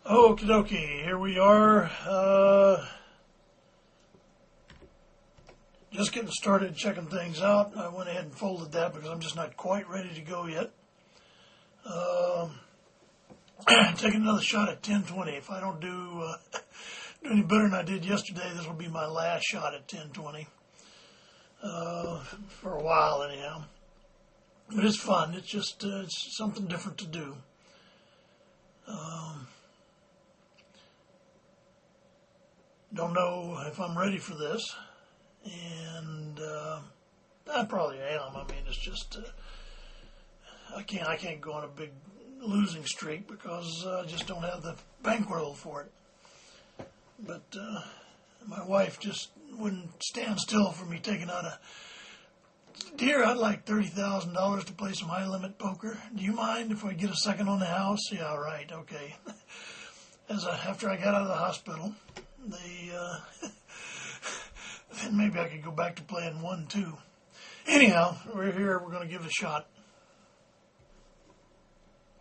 Okie dokie, here we are. Just getting started checking things out. I went ahead and folded that because I'm just not quite ready to go yet. Taking another shot at 1020. If I don't do any better than I did yesterday, this will be my last shot at 1020. For a while anyhow. But it's fun. It's just it's something different to do. Don't know if I'm ready for this, and I probably am. I mean, it's just I can't go on a big losing streak because I just don't have the bankroll for it. But my wife just wouldn't stand still for me taking out a dear. I'd like $30,000 to play some high limit poker. Do you mind if I get a second on the house? Yeah, right. Okay. After I got out of the hospital, then maybe I could go back to playing 1-2. Anyhow, we're here. We're going to give it a shot.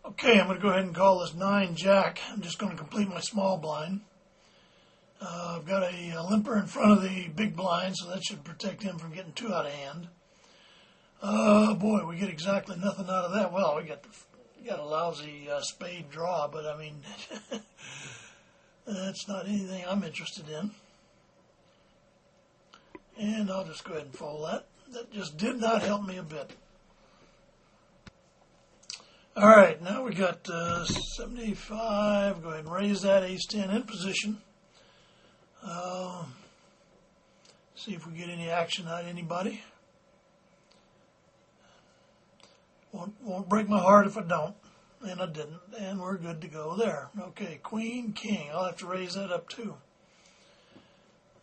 Okay, I'm going to go ahead and call this 9 Jack. I'm just going to complete my small blind. I've got a limper in front of the big blind, so that should protect him from getting too out of hand. Oh boy, we get exactly nothing out of that. Well, we got a lousy spade draw, but I mean, that's not anything I'm interested in. And I'll just go ahead and fold that. That just did not help me a bit. All right, now we got 75. Go ahead and raise that ace-10 in position. See if we get any action out of anybody. Won't break my heart if I don't. And I didn't. And we're good to go there. Okay, Queen, King. I'll have to raise that up too.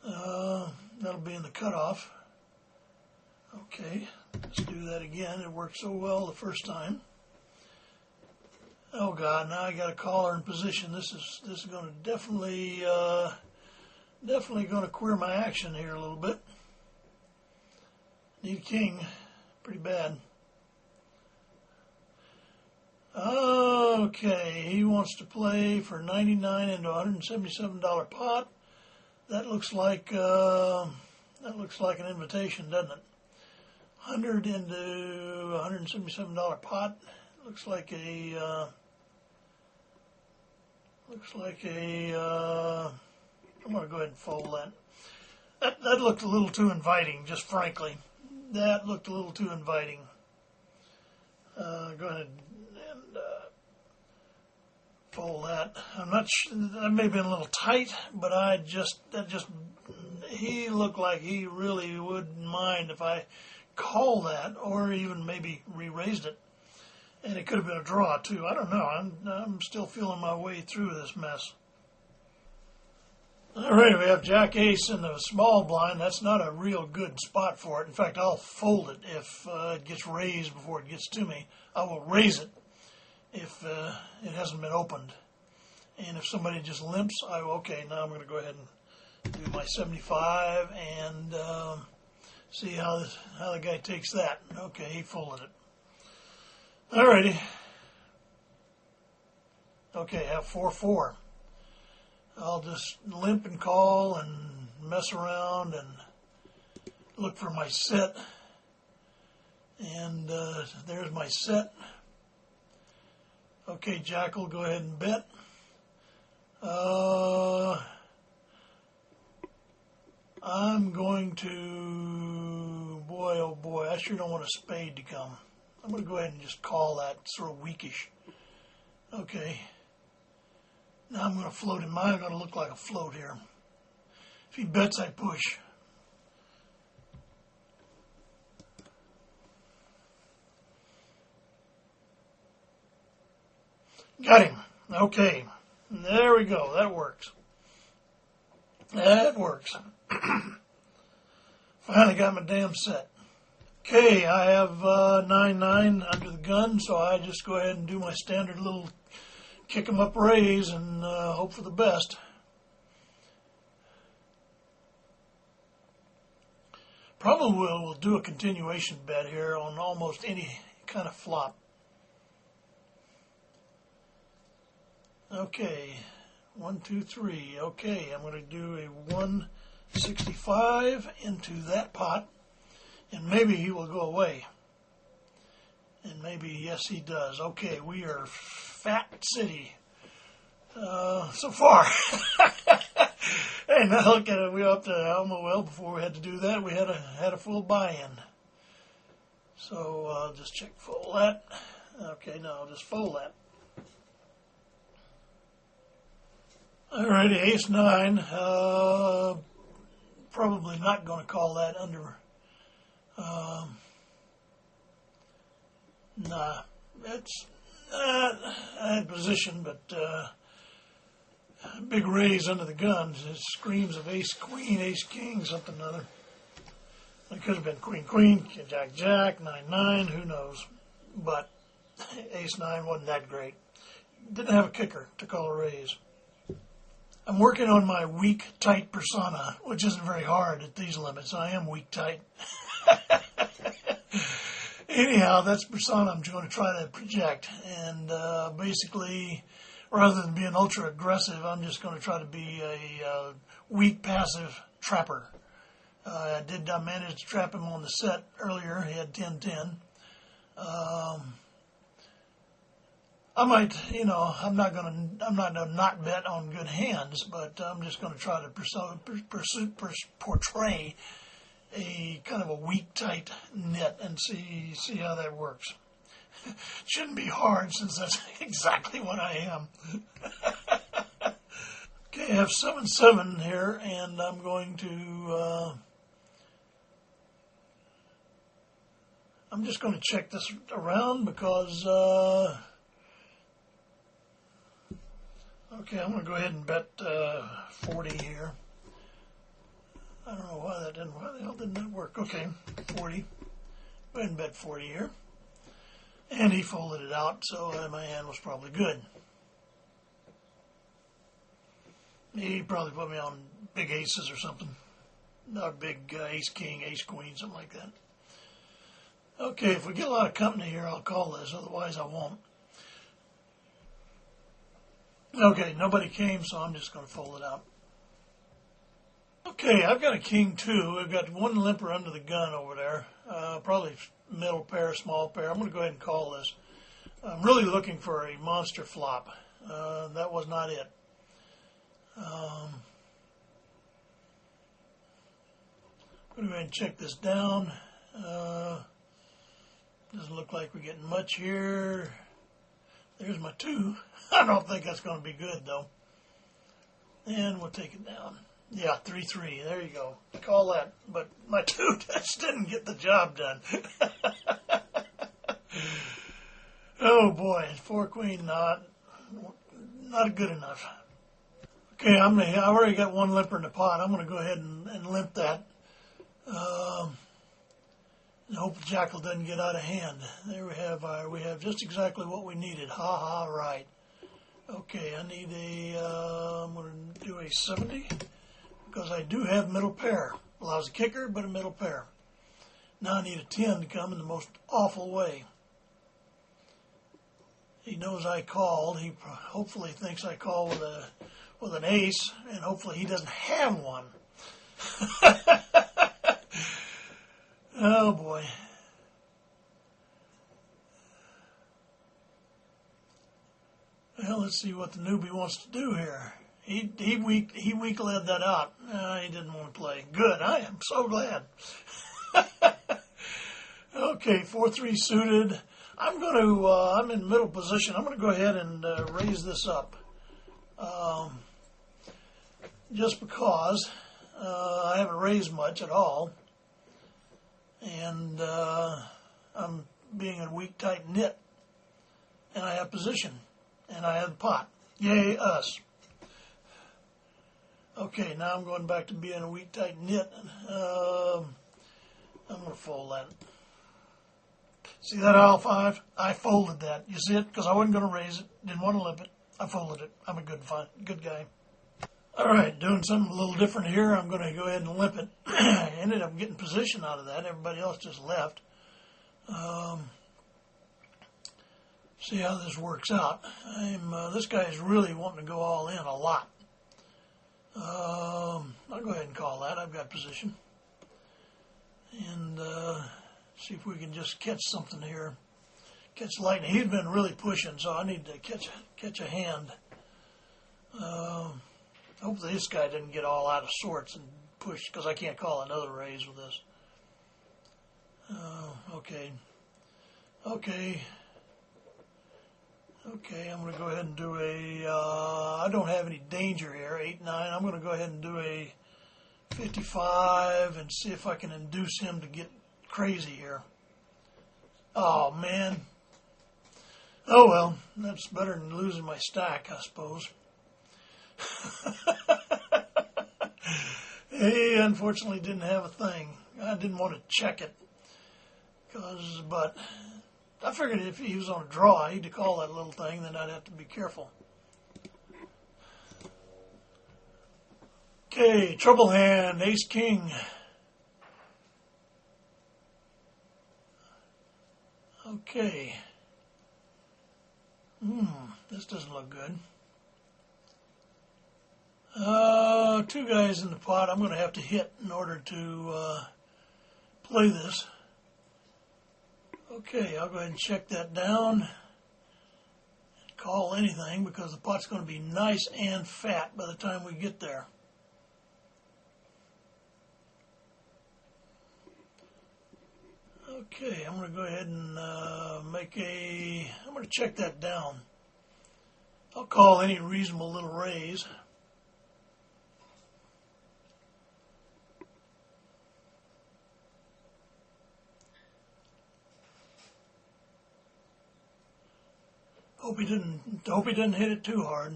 That'll be in the cutoff. Okay, let's do that again. It worked so well the first time. Oh God, now I got a caller in position. This is going to definitely going to queer my action here a little bit. Need a king, pretty bad. Okay, he wants to play for 99 into $177 pot. That looks like an invitation, doesn't it? 100 into $177 pot. Looks like a I'm going to go ahead and fold that. That looked a little too inviting, just frankly. That looked a little too inviting. Go ahead and fold that. I'm not sure, that may have been a little tight, but he looked like he really wouldn't mind if I call that, or even maybe re-raised it. And it could have been a draw too. I don't know. I'm still feeling my way through this mess. All right, we have Jack Ace in the small blind. That's not a real good spot for it. In fact, I'll fold it if it gets raised before it gets to me. I will raise it if it hasn't been opened. And if somebody just limps, okay, now I'm going to go ahead and do my 75 and see how the guy takes that. Okay, he folded it. Alrighty. Okay, I have 4-4. I'll just limp and call and mess around and look for my set. And there's my set. Okay, Jack will go ahead and bet. I'm going to, boy, oh boy, I sure don't want a spade to come. I'm going to go ahead and just call that sort of weakish. Okay. Now I'm going to float him. Mine's going to look like a float here. If he bets, I push. Got him. Okay. There we go. That works. That works. Finally got my damn set. Okay, I have 9-9 under the gun, so I just go ahead and do my standard little kick 'em up raise and hope for the best. Probably will do a continuation bet here on almost any kind of flop. Okay, 1, 2, 3. Okay, I'm going to do a 165 into that pot, and maybe he will go away. And maybe, yes, he does. Okay, we are Fat City so far. Hey, now look at it. We're up to Alma. Well, before we had to do that, we had a full buy-in. So just check fold that. Okay, no, I'll just fold that. Alrighty, ace 9. Probably not going to call that under. Nah, that's a position, but big raise under the guns. It screams of ace queen, ace king, something or other. It could have been queen queen, jack jack, 9-9, who knows. But ace 9 wasn't that great. Didn't have a kicker to call a raise. I'm working on my weak tight persona, which isn't very hard at these limits. I am weak tight. Anyhow, that's the persona I'm going to try to project. And basically, rather than being ultra aggressive, I'm just going to try to be a weak passive trapper. I manage to trap him on the set earlier. He had 10-10. I might, I'm not going to not bet on good hands, but I'm just going to try to portray a kind of a weak, tight knit and see how that works. Shouldn't be hard since that's exactly what I am. Okay, I have 7-7 here, and I'm going to. I'm just going to check this around because. Okay, I'm going to go ahead and bet 40 here. I don't know why the hell didn't that work? Okay, 40. Go ahead and bet 40 here. And he folded it out, so my hand was probably good. He probably put me on big aces or something. Not big ace king, ace queen, something like that. Okay, if we get a lot of company here, I'll call this, otherwise I won't. Okay, nobody came, so I'm just going to fold it out. Okay, I've got a king too. I've got one limper under the gun over there. Probably middle pair, small pair. I'm going to go ahead and call this. I'm really looking for a monster flop. That was not it. I'm going to go ahead and check this down. Doesn't look like we're getting much here. There's my 2. I don't think that's going to be good, though. And we'll take it down. Yeah, 3-3. There you go. Call that. But my 2 just didn't get the job done. Oh, boy. 4 queen, not good enough. Okay, I already got one limper in the pot. I'm going to go ahead and limp that. And hope the jackal doesn't get out of hand. There we have just exactly what we needed. Ha, right. Okay, I need I'm going to do a 70 because I do have middle pair. Allows a kicker, but a middle pair. Now I need a 10 to come in the most awful way. He knows I called. He hopefully thinks I call with an ace, and hopefully he doesn't have one. Oh boy. Well, let's see what the newbie wants to do here. He weak led that out. He didn't want to play. Good. I am so glad. Okay, 4-3 suited. I'm in middle position. I'm going to go ahead and raise this up. Just because I haven't raised much at all. And I'm being a weak, tight knit. And I have position. And I have the pot. Yay, us. Okay, now I'm going back to being a weak, tight knit. I'm going to fold that. See that aisle 5? I folded that. You see it? Because I wasn't going to raise it. Didn't want to limp it. I folded it. I'm a good guy. All right, doing something a little different here. I'm going to go ahead and limp it. I ended up getting position out of that. Everybody else just left. See how this works out. This guy is really wanting to go all in a lot. I'll go ahead and call that. I've got position. And see if we can just catch something here. Catch lightning. He'd been really pushing, so I need to catch a hand. Hopefully this guy didn't get all out of sorts and push, because I can't call another raise with this. Okay. Okay, I'm going to go ahead and do a, I don't have any danger here, 8-9. I'm going to go ahead and do a 55 and see if I can induce him to get crazy here. Oh, man. Oh, well, that's better than losing my stack, I suppose. He unfortunately didn't have a thing. I didn't want to check it, but I figured if he was on a draw, he'd call that little thing, then I'd have to be careful. Okay, trouble hand, ace king. Okay. This doesn't look good. Two guys in the pot. I'm going to have to hit in order to play this. Okay, I'll go ahead and check that down. Call anything because the pot's going to be nice and fat by the time we get there. Okay, I'm going to go ahead and I'm going to check that down. I'll call any reasonable little raise. Hope he didn't hit it too hard.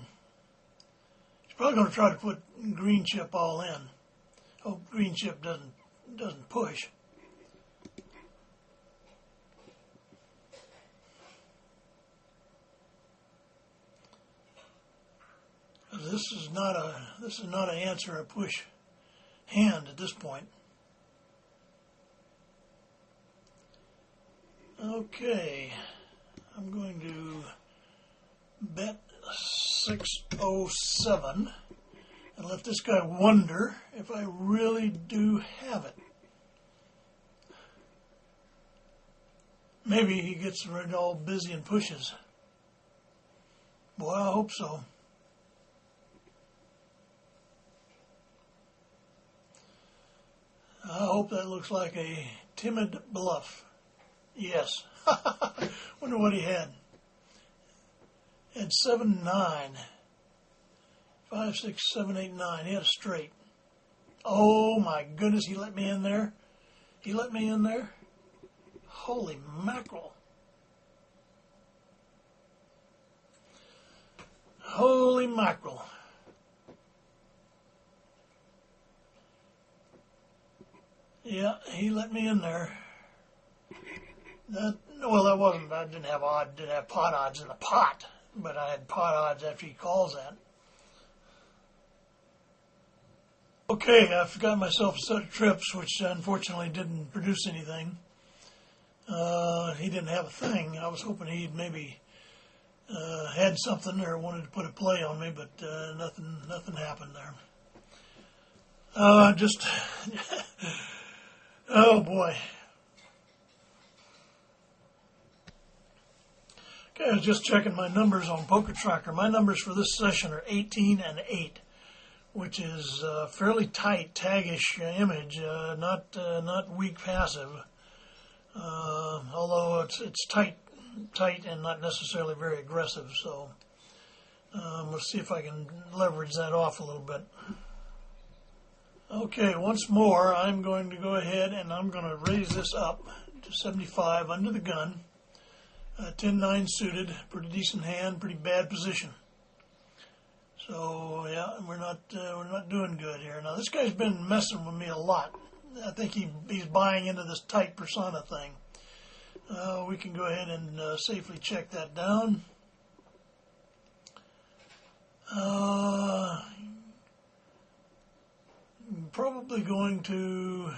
He's probably going to try to put green chip all in. Hope green chip doesn't push. This is not an answer a push hand at this point. Okay, I'm going to bet 607 and let this guy wonder if I really do have it. Maybe he gets all busy and pushes. Boy, I hope so. I hope that looks like a timid bluff. Yes. Wonder what he had. Had 7-9. 5, 6, 7, 8, 9. He had a straight. Oh my goodness, he let me in there. He let me in there. Holy mackerel. Holy mackerel. Yeah, he let me in there. That wasn't. I didn't have pot odds in the pot, but I had pot odds after he calls that. Okay, I forgot myself a set of trips, which unfortunately didn't produce anything. He didn't have a thing. I was hoping he'd maybe had something or wanted to put a play on me, but nothing happened there. Oh boy. Okay, I was just checking my numbers on Poker Tracker. My numbers for this session are 18 and 8, which is a fairly tight, taggish image, not weak passive. Although it's tight and not necessarily very aggressive. So let's see if I can leverage that off a little bit. Okay, once more, I'm going to go ahead and I'm going to raise this up to 75 under the gun. 10-9 suited, pretty decent hand, pretty bad position. So yeah, we're not doing good here. Now this guy's been messing with me a lot. I think he's buying into this tight persona thing. We can go ahead and safely check that down. Probably going to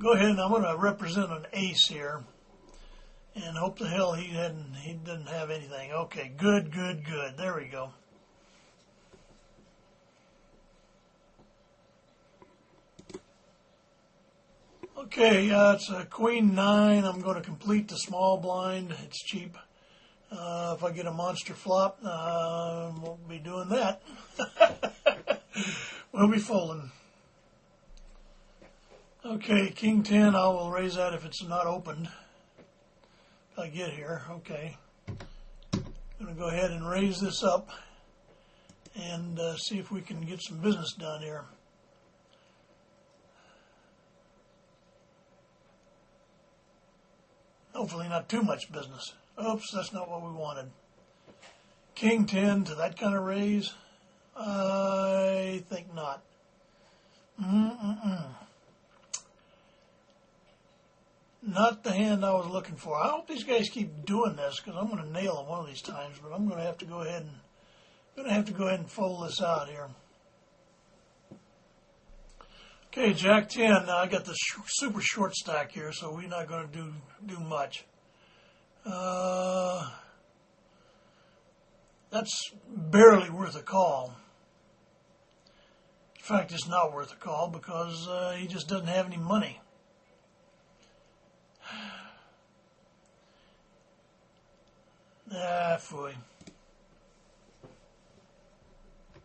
go ahead and I'm going to represent an ace here. And hope the hell he didn't have anything. Okay, good. There we go. Okay, it's a queen 9. I'm going to complete the small blind. It's cheap. If I get a monster flop, won't be doing that. We'll be folding. Okay, king 10. I will raise that if it's not opened. If I get here, okay. I'm going to go ahead and raise this up and see if we can get some business done here. Hopefully not too much business. Oops, that's not what we wanted. King 10 to that kind of raise? I think not. Not the hand I was looking for. I hope these guys keep doing this because I'm going to nail them one of these times, but I'm going to have to go ahead and fold this out here. Okay, Jack 10. Now I got the super short stack here, so we're not going to do much. That's barely worth a call. In fact, it's not worth a call because he just doesn't have any money. Phooey.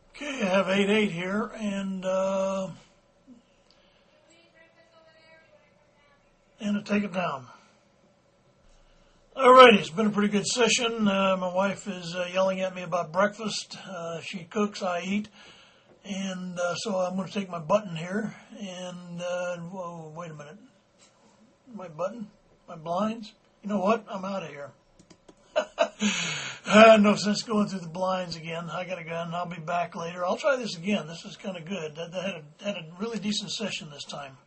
Okay, I have 8-8 here, and to take it down. Alrighty, it's been a pretty good session. My wife is yelling at me about breakfast. She cooks, I eat. And so I'm going to take my button here and, whoa, wait a minute. My button? My blinds? You know what? I'm out of here. No sense going through the blinds again. I got to go and I'll be back later. I'll try this again. This is kind of good. I had a really decent session this time.